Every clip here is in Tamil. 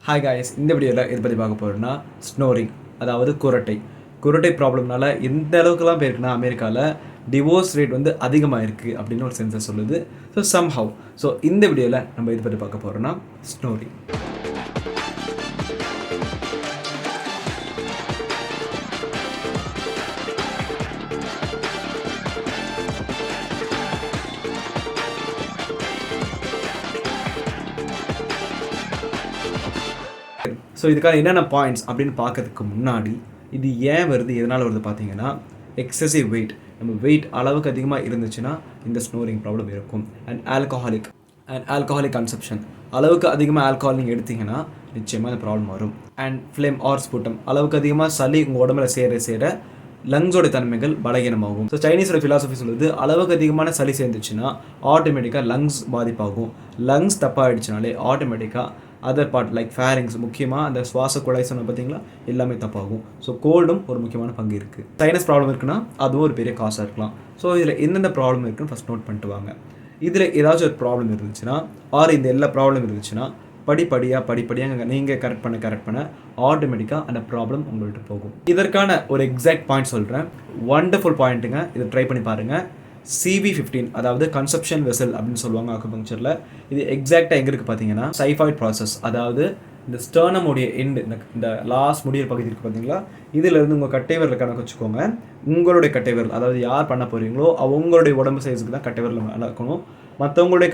ஹாய் காய்ஸ், இந்த வீடியோவில் எது பற்றி பார்க்க போகிறோம்னா ஸ்னோரிங், அதாவது குரட்டை ப்ராப்ளம்னால எந்த அளவுக்குலாம் போயிருக்குன்னா அமெரிக்காவில் டிவோர்ஸ் ரேட் வந்து அதிகமாக இருக்குது அப்படின்னு ஒரு சென்சஸ் சொல்லுது. ஸோ இந்த வீடியோவில் நம்ம இது பற்றி பார்க்க போகிறோம்னா ஸ்னோரிங். ஸோ இதுக்கான என்னென்ன பாயிண்ட்ஸ் அப்படின்னு பார்க்கறதுக்கு முன்னாடி இது ஏன் வருது, எதனால் வருது பார்த்தீங்கன்னா எக்ஸசிவ் வெயிட். நம்ம வெயிட் அளவுக்கு அதிகமாக இருந்துச்சுன்னா இந்த ஸ்னோரிங் ப்ராப்ளம் இருக்கும். அண்ட் ஆல்கஹாலிக் கன்சப்ஷன், அளவுக்கு அதிகமாக ஆல்கஹால் நீங்கள் எடுத்தீங்கன்னா நிச்சயமாக இந்த ப்ராப்ளம் வரும். அண்ட் ஃப்ளேம் ஆர் ஸ்புட்டம், அளவுக்கு அதிகமாக சளி உங்கள் உடம்புல சேர லங்ஸோட தன்மைகள் பலகீனமாகும். ஸோ சைனீஸோட ஃபிலாசபி சொல்லுது, அளவுக்கு அதிகமான சளி சேர்ந்துச்சுன்னா ஆட்டோமேட்டிக்காக லங்ஸ் பாதிப்பாகும். லங்ஸ் தப்பாகிடுச்சுனாலே ஆட்டோமேட்டிக்காக அதர் பார்ட் லைக் ஃபேரிங்ஸ், முக்கியமாக அந்த சுவாச குழாய் சொன்ன பார்த்தீங்களா, எல்லாமே தப்பாகும். ஸோ கோல்டும் ஒரு முக்கியமான பங்கு இருக்குது. சைனஸ் ப்ராப்ளம் இருக்குன்னா அதுவும் ஒரு பெரிய காசாக இருக்கலாம். ஸோ இதில் எந்தெந்த ப்ராப்ளம் இருக்குன்னு ஃபஸ்ட் நோட் பண்ணிட்டு வாங்க. இதில் ஏதாச்சும் ஒரு ப்ராப்ளம் இருந்துச்சுன்னா இந்த எல்லா ப்ராப்ளம் இருந்துச்சுன்னா படிப்படியாக நீங்கள் கரெக்ட் பண்ண ஆட்டோமேட்டிக்காக அந்த ப்ராப்ளம் உங்கள்கிட்ட போகும். இதற்கான ஒரு எக்ஸாக்ட் பாயிண்ட் சொல்கிறேன், வண்டர்ஃபுல் பாயிண்ட்டுங்க. இதை ட்ரை பண்ணி பாருங்கள். CV15, அதாவது கன்சப்ஷன் வெசல் அப்படின்னு சொல்லுவாங்க அக்குபங்க்சரில். இது எக்ஸாக்டாக எங்கே இருக்குது பார்த்தீங்கன்னா சைஃபாய்ட் ப்ராசஸ், அதாவது இந்த ஸ்டர்னமுடைய எண்டு, இந்த லாஸ்ட் முடியிற பகுதி இருக்குது பார்த்தீங்களா, இதிலேருந்து உங்கள் கட்டைவரில் கணக்கு வச்சுக்கோங்க. உங்களுடைய கட்டைவரல், அதாவது யார் பண்ண போகிறீங்களோ அவங்களுடைய உடம்பு சைஸுக்கு தான் கட்டைவரில் நடக்கணும். மற்றவங்களுடைய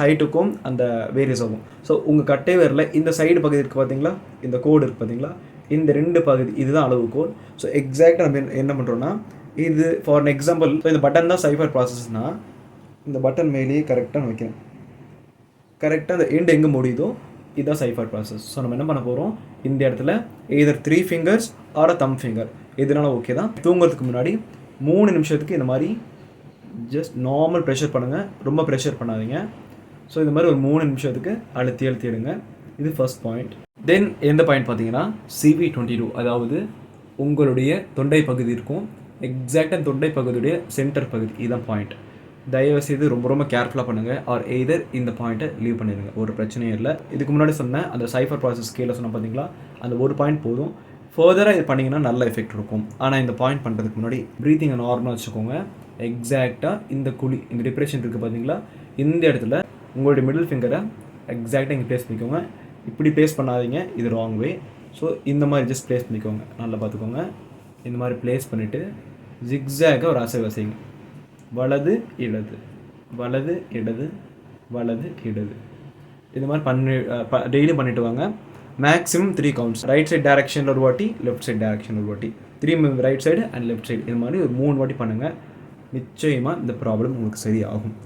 ஹைட்டுக்கும் அந்த வேரியஸ் ஆகும். ஸோ உங்கள் கட்டைவரில் இந்த சைடு பகுதி இருக்குது பார்த்தீங்களா, இந்த கோடு இருக்குது பார்த்தீங்களா, இந்த ரெண்டு பகுதி இதுதான் அளவு கோடு. ஸோ எக்ஸாக்டாக நம்ம என்ன பண்ணுறோன்னா, இது ஃபார் அன் எக்ஸாம்பிள், ஸோ இந்த பட்டன் தான் சைஃபர் ப்ராசஸ்னால் இந்த பட்டன் மேலேயே கரெக்டாக வைக்கணும். கரெக்டாக அந்த எண்டு எங்கே முடியுதோ இதுதான் சைஃபர் ப்ராசஸ். ஸோ நம்ம என்ன பண்ண போகிறோம், இந்த இடத்துல எய்தர் 3 ஃபிங்கர்ஸ் ஆர் தம் ஃபிங்கர் எதுனாலும் ஓகே தான். தூங்குறதுக்கு முன்னாடி 3 நிமிஷத்துக்கு இந்த மாதிரி ஜஸ்ட் நார்மல் ப்ரெஷர் பண்ணுங்கள், ரொம்ப ப்ரெஷர் பண்ணாதீங்க. ஸோ இந்த மாதிரி ஒரு 3 நிமிஷத்துக்கு அழுத்தி எடுங்க. இது ஃபர்ஸ்ட் பாயிண்ட். தென் எந்த பாயிண்ட் பார்த்தீங்கன்னா CV22, அதாவது உங்களுடைய தொண்டை பகுதி இருக்கும். எக்ஸாக்டாக தொண்டை பகுதியுடைய சென்டர் பகுதி, இதுதான் பாயிண்ட். தயவுசெய்து ரொம்ப கேர்ஃபுல்லாக பண்ணுங்கள். ஆர் எய்தர் இந்த பாயிண்ட்டை லீவ் பண்ணிடுங்க, ஒரு பிரச்சனையும் இல்லை. இதுக்கு முன்னாடி சொன்னேன் அந்த சைஃபர் ப்ராசஸ் கீழே சொன்ன பார்த்தீங்களா, அந்த ஒரு பாயிண்ட் போதும். ஃபர்தராக இது பண்ணிங்கன்னா நல்ல எஃபெக்ட் இருக்கும். ஆனால் இந்த பாயிண்ட் பண்ணுறதுக்கு முன்னாடி ப்ரீத்திங்கை நார்மலாக வச்சுக்கோங்க. எக்ஸாக்டாக இந்த குழி, இந்த டிப்ரெஷன் இருக்குது பார்த்தீங்களா, இந்த இடத்துல உங்களுடைய மிடில் ஃபிங்கரை எக்ஸாக்டாக இங்கே ப்ளேஸ் பண்ணிக்கோங்க. இப்படி ப்ளேஸ் பண்ணாதீங்க, இது ராங் வே. ஸோ இந்த மாதிரி ஜஸ்ட் ப்ளேஸ் பண்ணிக்கோங்க, நல்லா பார்த்துக்கோங்க. இந்த மாதிரி ப்ளேஸ் பண்ணிவிட்டு ஜிக்ஸாக ஒரு அசைவு செய்யுங்க. வலது இடது வலது இடது வலது இடது, இந்த மாதிரி டெய்லியும் பண்ணிட்டு வாங்க. Maximum 3 counts. ரைட் சைட் டைரக்ஷனில் ஒரு வாட்டி, லெஃப்ட் சைட் டைரக்ஷன் ஒரு வாட்டி, 3 right side and left side, இது மாதிரி ஒரு 3 வாட்டி பண்ணுங்கள். நிச்சயமாக இந்த ப்ராப்ளம் உங்களுக்கு சரியாகும்.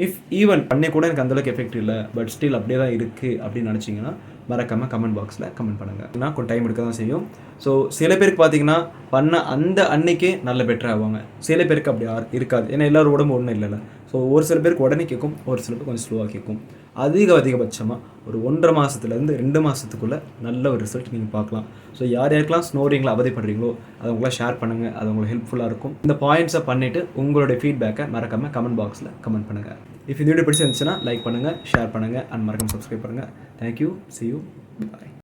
இஃப் ஈவன் பண்ணி கூட எனக்கு அந்தளவுக்கு எஃபெக்ட் இல்லை, பட் ஸ்டில் அப்படியே தான் இருக்குது அப்படின்னு நினச்சிங்கன்னா மறக்காமல் கமெண்ட் பாக்ஸில் கமெண்ட் பண்ணுங்கள். ஏன்னா கொஞ்சம் டைம் எடுக்க தான் செய்யும். ஸோ சில பேருக்கு பார்த்தீங்கன்னா பண்ண அந்த அன்னைக்கே நல்ல பெட்டர் ஆவாங்க, சில பேருக்கு அப்படி இருக்காது. ஏன்னா எல்லோரும் உடம்பு ஒன்றும் இல்லைல்ல. ஸோ ஒரு சில பேருக்கு உடனே கேட்கும், ஒரு சில பேருக்கு கொஞ்சம் ஸ்லோவாக கேட்கும். அதிகபட்சமாக ஒரு 1.5 மாதத்துலேருந்து 2 மாதத்துக்குள்ளே நல்ல ஒரு ரிசல்ட் நீங்கள் பார்க்கலாம். ஸோ யாருக்கெல்லாம் ஸ்னோரிங்கில் அவதிப்படுறீங்களோ அதை உங்களால் ஷேர் பண்ணுங்கள், அது உங்களுக்கு ஹெல்ப்ஃபுல்லாக இருக்கும். இந்த பாயிண்ட்ஸை பண்ணிவிட்டு உங்களுடைய ஃபீட்பேக்கை மறக்காமல் கமெண்ட் பாக்ஸில் கமெண்ட் பண்ணுங்கள். இஃப் இந்த வீடியோ பிடிச்சிருந்துச்சுன்னா லைக் பண்ணுங்கள், ஷேர் பண்ணுங்கள் அண்ட் மறக்காமல் சப்ஸ்கிரைப் பண்ணுங்கள். Thank you, see you, bye.